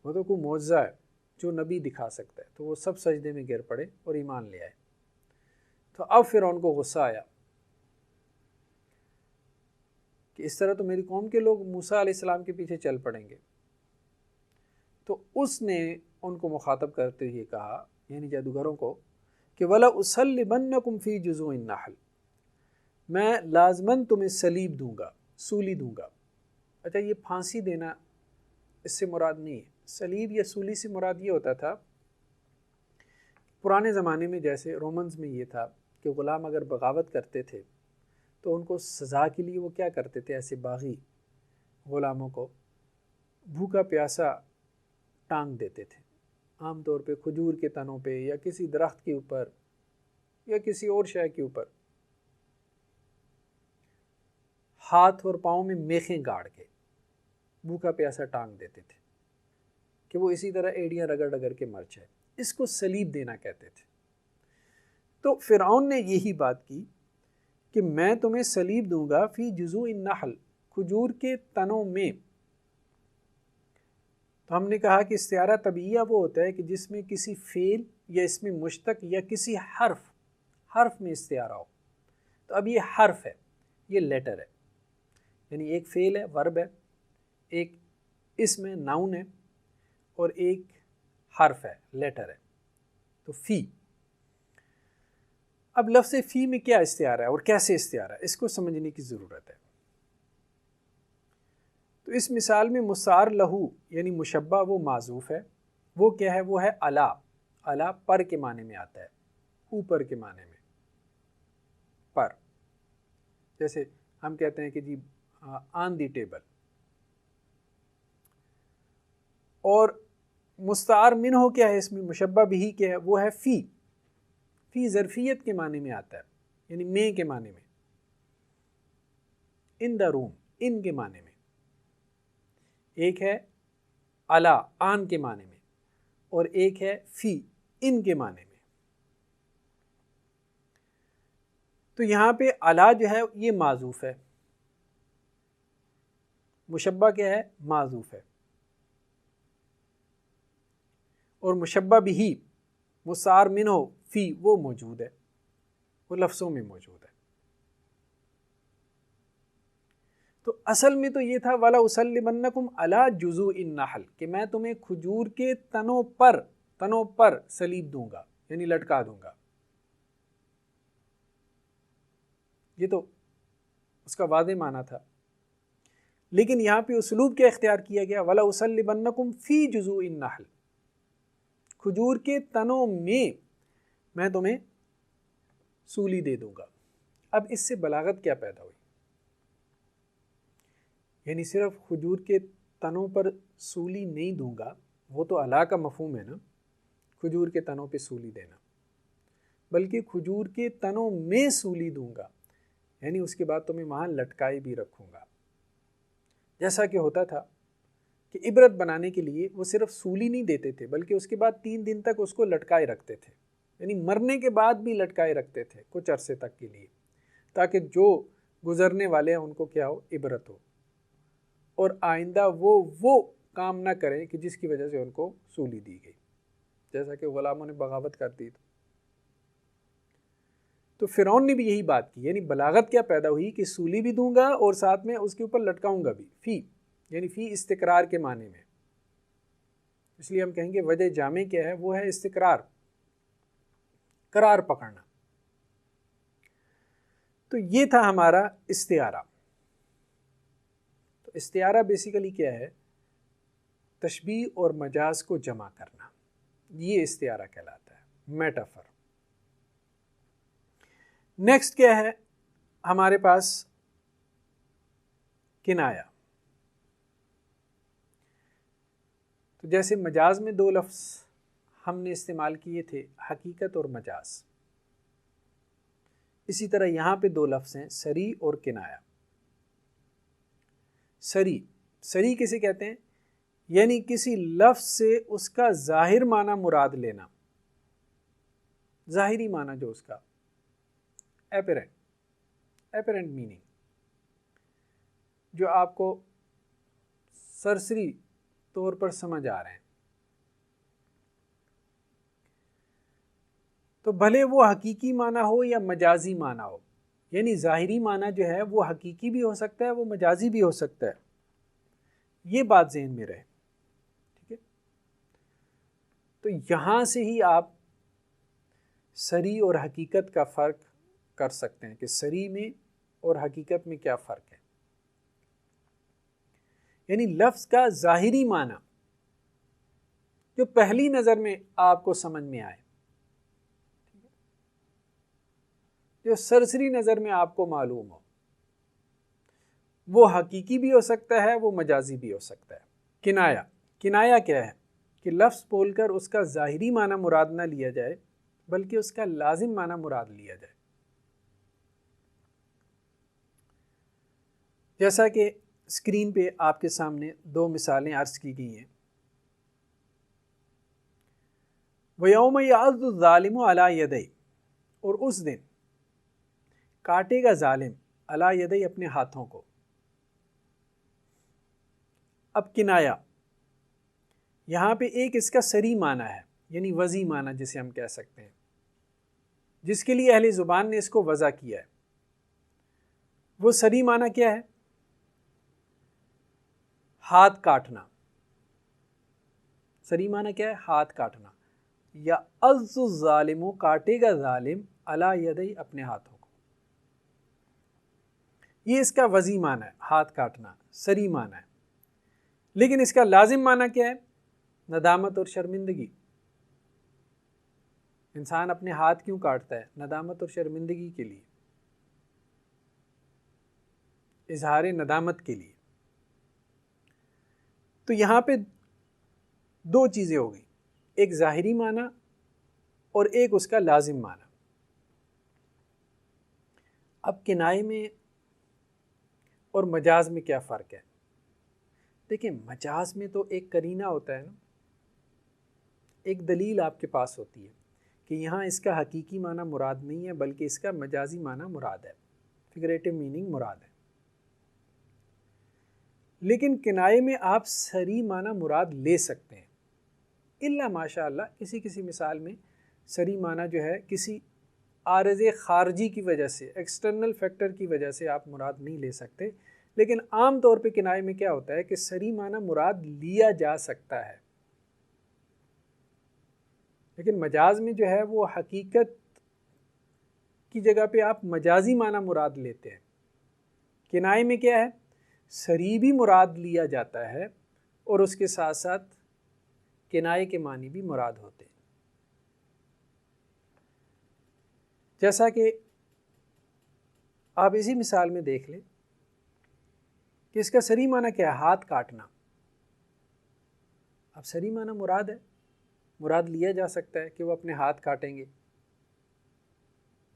[SPEAKER 1] وہ تو کوئی معجزہ ہے جو نبی دکھا سکتا ہے، تو وہ سب سجدے میں گر پڑے اور ایمان لے آئے۔ تو اب فرعون کو غصہ آیا کہ اس طرح تو میری قوم کے لوگ موسیٰ علیہ السلام کے پیچھے چل پڑیں گے، تو اس نے ان کو مخاطب کرتے ہوئے کہا، یعنی جادوگروں کو، کہ وَلَأُصَلِّبَنَّكُمْ فِي جُذُوعِ النَّخْلِ، میں لازماً تمہیں سلیب دوں گا، سولی دوں گا۔ اچھا، یہ پھانسی دینا اس سے مراد نہیں ہے، سلیب یا سولی سے مراد یہ ہوتا تھا پرانے زمانے میں، جیسے رومنز میں یہ تھا کہ غلام اگر بغاوت کرتے تھے تو ان کو سزا کے لیے وہ کیا کرتے تھے، ایسے باغی غلاموں کو بھوکا پیاسا ٹانگ دیتے تھے، عام طور پہ کھجور کے تنوں پہ یا کسی درخت کے اوپر یا کسی اور شے کے اوپر، ہاتھ اور پاؤں میں میخیں گاڑ کے بھوکا پیاسا ٹانگ دیتے تھے کہ وہ اسی طرح ایڑیاں رگڑ رگڑ کے مر جائے۔ اس کو سلیب دینا کہتے تھے۔ تو فرعون نے یہی بات کی کہ میں تمہیں سلیب دوں گا فی جذوع النخل، کھجور کے تنوں میں۔ تو ہم نے کہا کہ استعارہ طبیعیہ وہ ہوتا ہے کہ جس میں کسی فعل یا اس میں مشتق یا کسی حرف میں استعارہ ہو۔ تو اب یہ حرف ہے، یہ لیٹر ہے، یعنی ایک فعل ہے، ورب ہے، ایک اسم ہے، ناؤن ہے، اور ایک حرف ہے، لیٹر ہے، تو فی۔ اب لفظ فی میں کیا استعارہ ہے اور کیسے استعارہ ہے، اس کو سمجھنے کی ضرورت ہے۔ تو اس مثال میں مستعار لہو یعنی مشبہ وہ معذوف ہے، وہ کیا ہے، وہ ہے علا۔ علا پر کے معنی میں آتا ہے، اوپر کے معنی میں، پر۔ جیسے ہم کہتے ہیں کہ جی آن دی ٹیبل۔ اور مستعار منہ کیا ہے، اس میں مشبہ بھی کیا ہے، وہ ہے فی۔ فی ظرفیت کے معنی میں آتا ہے، یعنی میں کے معنی میں، ان دا روم، ان کے معنی میں۔ ایک ہے علا آن کے معنی میں، اور ایک ہے فی ان کے معنی میں۔ تو یہاں پہ علا جو ہے یہ معذوف ہے، مشبہ کیا ہے، معذوف ہے، اور مشبہ بھی مستعار منہ فی وہ موجود ہے، وہ لفظوں میں موجود ہے۔ تو اصل میں تو یہ تھا وَلَأُصَلِّبَنَّكُمْ عَلَى جُذُوعِ النَّخْلِ، کہ میں تمہیں کھجور کے تنوں پر سلیب دوں گا، یعنی لٹکا دوں گا۔ یہ تو اس کا واضح معنی تھا، لیکن یہاں پہ اسلوب کیا اختیار کیا گیا، وَلَأُصَلِّبَنَّكُمْ فِي جُذُوعِ النَّخْلِ، کھجور کے تنوں میں تمہیں سولی دے دوں گا۔ اب اس سے بلاغت کیا پیدا ہوئی، یعنی صرف کھجور کے تنوں پر سولی نہیں دوں گا، وہ تو علا کا مفہوم ہے نا، کھجور کے تنوں پہ سولی دینا، بلکہ کھجور کے تنوں میں سولی دوں گا، یعنی اس کے بعد تمہیں وہاں لٹکائے بھی رکھوں گا۔ جیسا کہ ہوتا تھا کہ عبرت بنانے کے لیے وہ صرف سولی نہیں دیتے تھے، بلکہ اس کے بعد 3 دن تک اس کو لٹکائے رکھتے تھے، یعنی مرنے کے بعد بھی لٹکائے رکھتے تھے کچھ عرصے تک کے لیے، تاکہ جو گزرنے والے ہیں ان کو کیا ہو، عبرت ہو، اور آئندہ وہ کام نہ کریں کہ جس کی وجہ سے ان کو سولی دی گئی، جیسا کہ غلاموں نے بغاوت کر دی۔ تو فرعون نے بھی یہی بات کی، یعنی بلاغت کیا پیدا ہوئی کہ سولی بھی دوں گا اور ساتھ میں اس کے اوپر لٹکاؤں گا بھی، فی یعنی فی استقرار کے معنی میں۔ اس لیے ہم کہیں گے وجہ جامع کیا ہے، وہ ہے استقرار، قرار پکڑنا۔ تو یہ تھا ہمارا استعارہ۔ تو استعارہ بیسیکلی کیا ہے، تشبیہ اور مجاز کو جمع کرنا، یہ استعارہ کہلاتا ہے، میٹافر۔ نیکسٹ کیا ہے ہمارے پاس، کنایا۔ تو جیسے مجاز میں 2 لفظ ہم نے استعمال کیے تھے، حقیقت اور مجاز، اسی طرح یہاں پہ 2 لفظ ہیں، سری اور کنایا۔ سری کسے کہتے ہیں، یعنی کسی لفظ سے اس کا ظاہر معنی مراد لینا، ظاہری معنی جو اس کا اپیرنٹ میننگ، جو آپ کو سرسری طور پر سمجھ آ رہے ہیں، تو بھلے وہ حقیقی معنی ہو یا مجازی معنی ہو، یعنی ظاہری معنی جو ہے وہ حقیقی بھی ہو سکتا ہے، وہ مجازی بھی ہو سکتا ہے، یہ بات ذہن میں رہے، ٹھیک ہے؟ تو یہاں سے ہی آپ صریح اور حقیقت کا فرق کر سکتے ہیں کہ صریح میں اور حقیقت میں کیا فرق ہے۔ یعنی لفظ کا ظاہری معنی جو پہلی نظر میں آپ کو سمجھ میں آئے، جو سرسری نظر میں آپ کو معلوم ہو، وہ حقیقی بھی ہو سکتا ہے، وہ مجازی بھی ہو سکتا ہے۔ کنایہ کیا ہے؟ کہ لفظ بول کر اس کا ظاہری معنی مراد نہ لیا جائے بلکہ اس کا لازم معنی مراد لیا جائے۔ جیسا کہ اسکرین پہ آپ کے سامنے دو مثالیں عرض کی گئی ہیں۔ وَيَوْمَ يَعَضُّ الظَّالِمُ عَلَى يَدَيْهِ، اور اس دن کاٹے گا ظالم علی یدی اپنے ہاتھوں کو۔ اب کنایہ یہاں پہ ایک اس کا صریح معنی ہے، یعنی وضعی معنی جسے ہم کہہ سکتے ہیں، جس کے لیے اہل زبان نے اس کو وضع کیا ہے۔ وہ صریح معنی کیا ہے؟ ہاتھ کاٹنا۔ صریح معنی کیا ہے؟ ہاتھ کاٹنا۔ یا عض الظالم، کاٹے گا ظالم علی یدی اپنے ہاتھوں کو، یہ اس کا وضعی معنی ہے، ہاتھ کاٹنا، صریح معنی ہے۔ لیکن اس کا لازم معنی کیا ہے؟ ندامت اور شرمندگی۔ انسان اپنے ہاتھ کیوں کاٹتا ہے؟ ندامت اور شرمندگی کے لیے، اظہار ندامت کے لیے۔ تو یہاں پہ دو چیزیں ہو گئی، ایک ظاہری معنی اور ایک اس کا لازم معنی۔ اب کنائے میں اور مجاز میں کیا فرق ہے؟ دیکھیں، مجاز میں تو ایک قرینہ ہوتا ہے نا، ایک دلیل آپ کے پاس ہوتی ہے کہ یہاں اس کا حقیقی معنی مراد نہیں ہے بلکہ اس کا مجازی معنی مراد ہے، فگریٹو میننگ مراد ہے۔ لیکن کنائے میں آپ صریح معنی مراد لے سکتے ہیں، الا ماشاء اللہ کسی مثال میں صریح معنی جو ہے کسی عارض خارجی کی وجہ سے، ایکسٹرنل فیکٹر کی وجہ سے آپ مراد نہیں لے سکتے۔ لیکن عام طور پہ کنائے میں کیا ہوتا ہے کہ صریح معنی مراد لیا جا سکتا ہے، لیکن مجاز میں جو ہے وہ حقیقت کی جگہ پہ آپ مجازی معنی مراد لیتے ہیں۔ کنائے میں کیا ہے؟ صریح بھی مراد لیا جاتا ہے اور اس کے ساتھ ساتھ کنائے کے معنی بھی مراد ہوتے ہیں۔ جیسا کہ آپ اسی مثال میں دیکھ لیں کہ اس کا صریح معنی کیا ہے؟ ہاتھ کاٹنا۔ اب صریح معنی مراد ہے، مراد لیا جا سکتا ہے کہ وہ اپنے ہاتھ کاٹیں گے،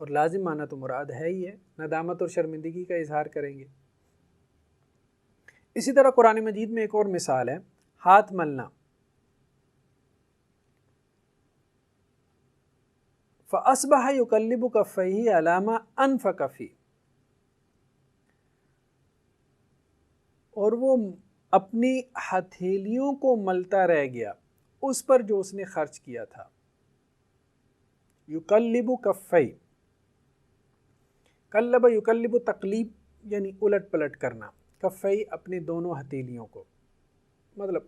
[SPEAKER 1] اور لازم معنی تو مراد ہے ہی ہے، ندامت اور شرمندگی کا اظہار کریں گے۔ اسی طرح قرآن مجید میں ایک اور مثال ہے، ہاتھ ملنا۔ فَأَصْبَحَ يُقَلِّبُ كَفَّيْهِ عَلَىٰ مَا أَنفَقَ فِيهِ، اور وہ اپنی ہتھیلیوں کو ملتا رہ گیا اس پر جو اس نے خرچ کیا تھا۔ یقلب کفی، قلب یقلب تقلیب یعنی الٹ پلٹ کرنا، کفی اپنے دونوں ہتھیلیوں کو، مطلب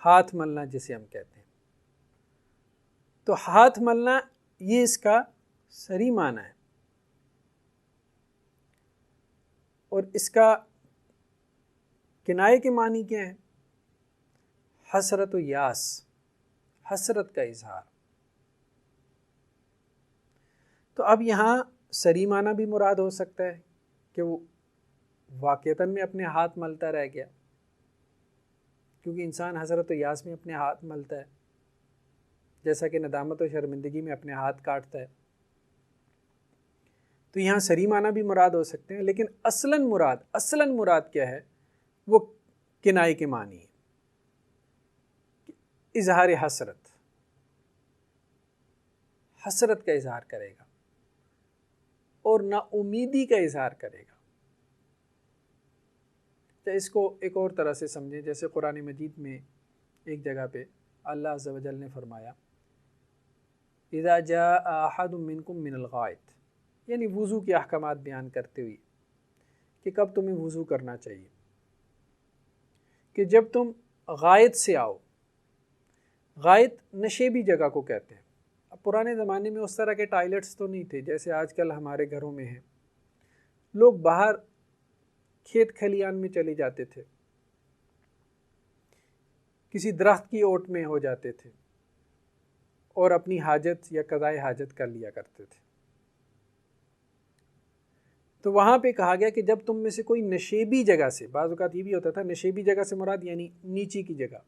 [SPEAKER 1] ہاتھ ملنا جسے ہم کہتے ہیں۔ تو ہاتھ ملنا یہ اس کا صریح معنی ہے، اور اس کا کنائے کے معنی کیا ہے؟ حسرت و یاس، حسرت کا اظہار۔ تو اب یہاں صریح معنی بھی مراد ہو سکتا ہے کہ وہ واقعتاً میں اپنے ہاتھ ملتا رہ گیا، کیونکہ انسان حسرت و یاس میں اپنے ہاتھ ملتا ہے، جیسا کہ ندامت و شرمندگی میں اپنے ہاتھ کاٹتا ہے۔ تو یہاں صریح معنی بھی مراد ہو سکتے ہیں، لیکن اصلاً مراد کیا ہے؟ وہ کنائے کے معنی ہے۔ اظہار حسرت کا اظہار کرے گا اور نا امیدی کا اظہار کرے گا۔ تو اس کو ایک اور طرح سے سمجھیں، جیسے قرآن مجید میں ایک جگہ پہ اللہ عز و جل نے فرمایا اذا جاء احد منکم من الغائط، یعنی وضو کے احکامات بیان کرتے ہوئے کہ کب تمہیں وضو کرنا چاہیے، کہ جب تم غائط سے آؤ۔ غائط نشیبی جگہ کو کہتے ہیں۔ اب پرانے زمانے میں اس طرح کے ٹائلٹس تو نہیں تھے جیسے آج کل ہمارے گھروں میں ہیں۔ لوگ باہر کھیت کھلیان میں چلے جاتے تھے، کسی درخت کی اوٹ میں ہو جاتے تھے اور اپنی حاجت یا قضائے حاجت کر لیا کرتے تھے۔ تو وہاں پہ کہا گیا کہ جب تم میں سے کوئی نشیبی جگہ سے، بعض اوقات یہ بھی ہوتا تھا نشیبی جگہ سے مراد یعنی نیچی کی جگہ،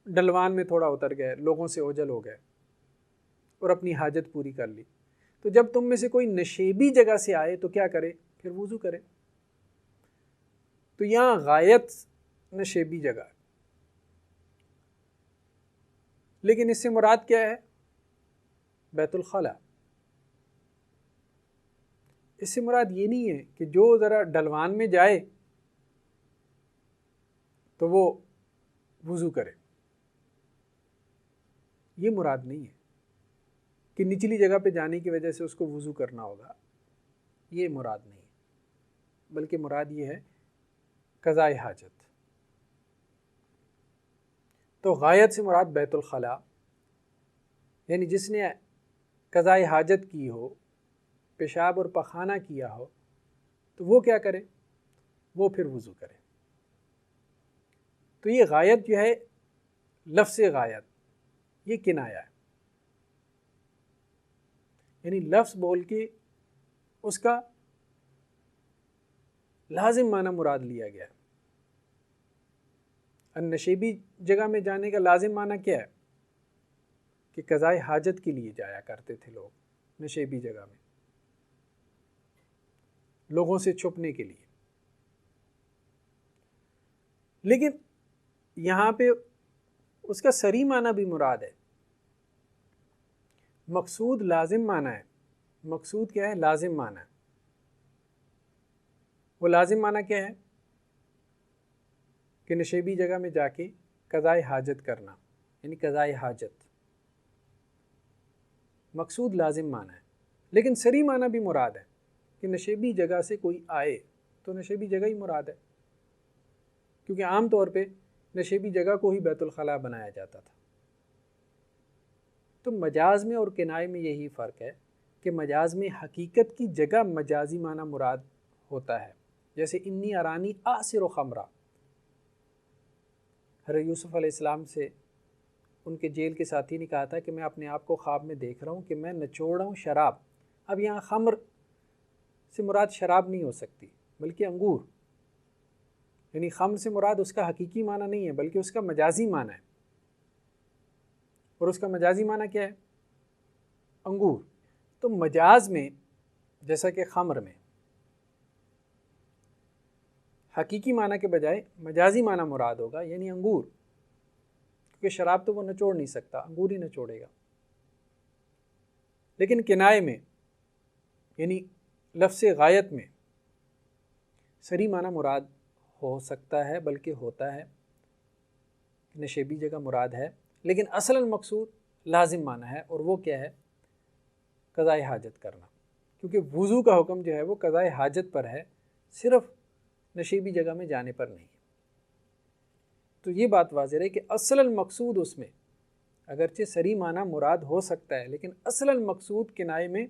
[SPEAKER 1] ڈلوان میں تھوڑا اتر گئے، لوگوں سے اوجھل ہو گئے اور اپنی حاجت پوری کر لی، تو جب تم میں سے کوئی نشیبی جگہ سے آئے تو کیا کرے؟ پھر وضو کرے۔ تو یہاں غائط نشیبی جگہ ہے، لیکن اس سے مراد کیا ہے؟ بیت الخلا۔ اس سے مراد یہ نہیں ہے کہ جو ذرا ڈلوان میں جائے تو وہ وضو کرے، یہ مراد نہیں ہے کہ نچلی جگہ پہ جانے کی وجہ سے اس کو وضو کرنا ہوگا، یہ مراد نہیں ہے، بلکہ مراد یہ ہے قضائے حاجت۔ تو غائط سے مراد بیت الخلا، یعنی جس نے قضائے حاجت کی ہو، پیشاب اور پخانہ کیا ہو، تو وہ کیا کرے؟ وہ پھر وضو کرے۔ تو یہ غائط جو ہے، لفظ غائط یہ کنایا ہے، یعنی لفظ بول کے اس کا لازم معنی مراد لیا گیا ہے۔ نشیبی جگہ میں جانے کا لازم معنی کیا ہے؟ کہ قضائے حاجت کے لیے جایا کرتے تھے لوگ نشیبی جگہ میں، لوگوں سے چھپنے کے لیے۔ لیکن یہاں پہ اس کا صریح معنی بھی مراد ہے، مقصود لازم معنی ہے۔ مقصود کیا ہے؟ لازم معنی ہے۔ وہ لازم معنی کیا ہے؟ کہ نشیبی جگہ میں جا کے قضائے حاجت کرنا، یعنی قضائے حاجت مقصود لازم معنی ہے۔ لیکن صریح معنی بھی مراد ہے کہ نشیبی جگہ سے کوئی آئے تو نشیبی جگہ ہی مراد ہے، کیونکہ عام طور پہ نشیبی جگہ کو ہی بیت الخلا بنایا جاتا تھا۔ تو مجاز میں اور کنائے میں یہی فرق ہے کہ مجاز میں حقیقت کی جگہ مجازی معنی مراد ہوتا ہے، جیسے انی ارانی آصر خمرہ، حضرت یوسف علیہ السلام سے ان کے جیل کے ساتھی نے کہا تھا کہ میں اپنے آپ کو خواب میں دیکھ رہا ہوں کہ میں نچوڑ رہا ہوں شراب۔ اب یہاں خمر سے مراد شراب نہیں ہو سکتی بلکہ انگور، یعنی خمر سے مراد اس کا حقیقی معنی نہیں ہے بلکہ اس کا مجازی معنی ہے، اور اس کا مجازی معنی کیا ہے؟ انگور۔ تو مجاز میں جیسا کہ خمر میں حقیقی معنی کے بجائے مجازی معنی مراد ہوگا، یعنی انگور، کیونکہ شراب تو وہ نچوڑ نہیں سکتا، انگور ہی نچوڑے گا۔ لیکن کنائے میں یعنی لفظ غائط میں صریح معنی مراد ہو سکتا ہے بلکہ ہوتا ہے، نشیبی جگہ مراد ہے، لیکن اصل مقصود لازم معنی ہے، اور وہ کیا ہے؟ قضائے حاجت کرنا، کیونکہ وضو کا حکم جو ہے وہ قضائے حاجت پر ہے، صرف نشیبی جگہ میں جانے پر نہیں۔ تو یہ بات واضح ہے کہ اصل المقصود اس میں اگرچہ صریح معنی مراد ہو سکتا ہے، لیکن اصل المقصود کنائے میں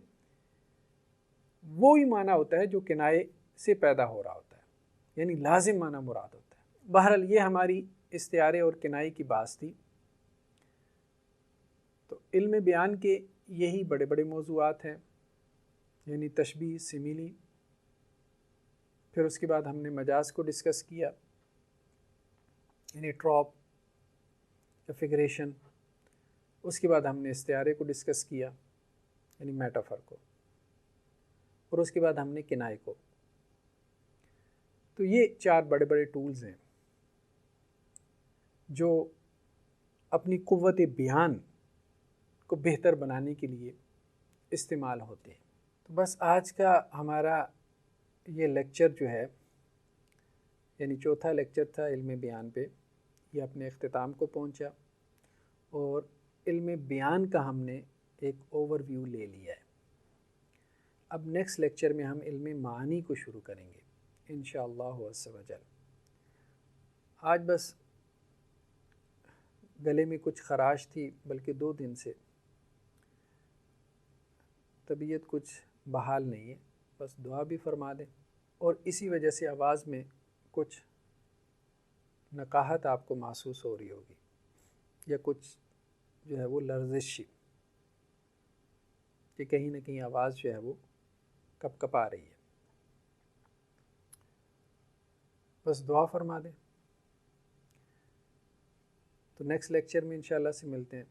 [SPEAKER 1] وہی معنی ہوتا ہے جو کنائے سے پیدا ہو رہا ہوتا ہے، یعنی لازم معنی مراد ہوتا ہے۔ بہرحال یہ ہماری استعارے اور کنائے کی بات تھی۔ تو علم بیان کے یہی بڑے بڑے موضوعات ہیں، یعنی تشبیہ، سمیلی، پھر اس کے بعد ہم نے مجاز کو ڈسکس کیا، یعنی ٹراپ یا فگریشن، اس کے بعد ہم نے استعارے کو ڈسکس کیا یعنی میٹافر کو، اور اس کے بعد ہم نے کنائے کو۔ تو یہ 4 بڑے بڑے ٹولز ہیں جو اپنی قوت بیان کو بہتر بنانے کے لیے استعمال ہوتے ہیں۔ تو بس آج کا ہمارا یہ لیکچر جو ہے، یعنی چوتھا لیکچر تھا علم بیان پہ، یہ اپنے اختتام کو پہنچا، اور علم بیان کا ہم نے ایک اوور ویو لے لیا ہے۔ اب نیکسٹ لیکچر میں ہم علم معانی کو شروع کریں گے انشاءاللہ عز و جل۔ آج بس گلے میں کچھ خراش تھی، بلکہ 2 دن سے طبیعت کچھ بحال نہیں ہے، بس دعا بھی فرما دیں، اور اسی وجہ سے آواز میں کچھ نقاہت آپ کو محسوس ہو رہی ہوگی، یا کچھ جو ہے وہ لرزش، کہ کہیں نہ کہیں آواز جو ہے وہ کپ کپ آ رہی ہے، بس دعا فرما دیں۔ تو نیکسٹ لیکچر میں انشاءاللہ سے ملتے ہیں،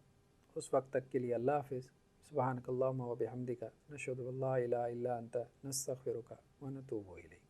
[SPEAKER 1] اس وقت تک کے لیے اللہ حافظ۔ سبحانک اللہم و بحمدک، نشہد ان لا الہ الا انت، نستغفرک و نتوب الیک۔